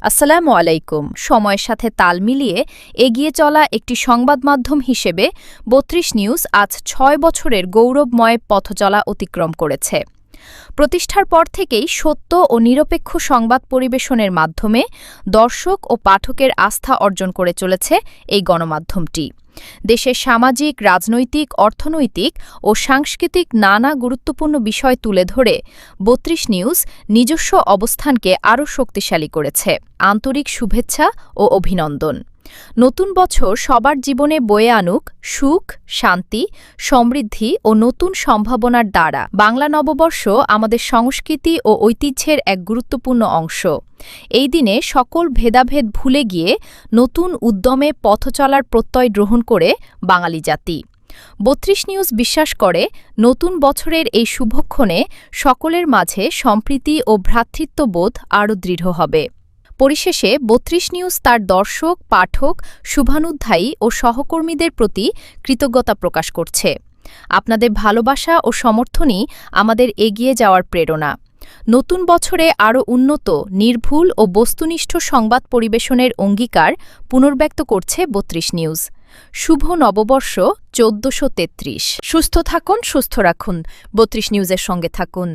আসসালামু আলাইকুম। সময়ের সাথে তাল মিলিয়ে এগিয়ে চলা একটি সংবাদ মাধ্যম হিসেবে ৩২ নিউজ আজ ৬ বছরের গৌরবময় পথচলা অতিক্রম করেছে। প্রতিষ্ঠার পর থেকেই সত্য ও নিরপেক্ষ সংবাদ পরিবেশনের মাধ্যমে দর্শক ও পাঠকের আস্থা অর্জন করে চলেছে এই গণমাধ্যমটি। দেশের সামাজিক, রাজনৈতিক, অর্থনৈতিক ও সাংস্কৃতিক নানা গুরুত্বপূর্ণ বিষয় তুলে ধরে ৩২ নিউজ নিজস্ব অবস্থানকে আরও শক্তিশালী করেছে। আন্তরিক শুভেচ্ছা ও অভিনন্দন। নতুন বছর সবার জীবনে বয়ে আনুক সুখ, শান্তি, সমৃদ্ধি ও নতুন সম্ভাবনার দ্বারা। বাংলা নববর্ষ আমাদের সংস্কৃতি ও ঐতিহ্যের এক গুরুত্বপূর্ণ অংশ। এই দিনে সকল ভেদাভেদ ভুলে গিয়ে নতুন উদ্যমে পথ চলার প্রত্যয় গ্রহণ করে বাঙালি জাতি। ৩২ নিউজ বিশ্বাস করে নতুন বছরের এই শুভক্ষণে সকলের মাঝে সম্প্রীতি ও ভ্রাতৃত্ববোধ আরও দৃঢ় হবে। পরিশেষে ৩২ নিউজ তার দর্শক, পাঠক, শুভানুধ্যায়ী ও সহকর্মীদের প্রতি কৃতজ্ঞতা প্রকাশ করছে। আপনাদের ভালোবাসা ও সমর্থনই আমাদের এগিয়ে যাওয়ার প্রেরণা। নতুন বছরে আরও উন্নত, নির্ভুল ও বস্তুনিষ্ঠ সংবাদ পরিবেশনের অঙ্গীকার পুনর্ব্যক্ত করছে ৩২ নিউজ। শুভ নববর্ষ ১৪৩৩। সুস্থ থাকুন, সুস্থ রাখুন। ৩২ নিউজের সঙ্গে থাকুন।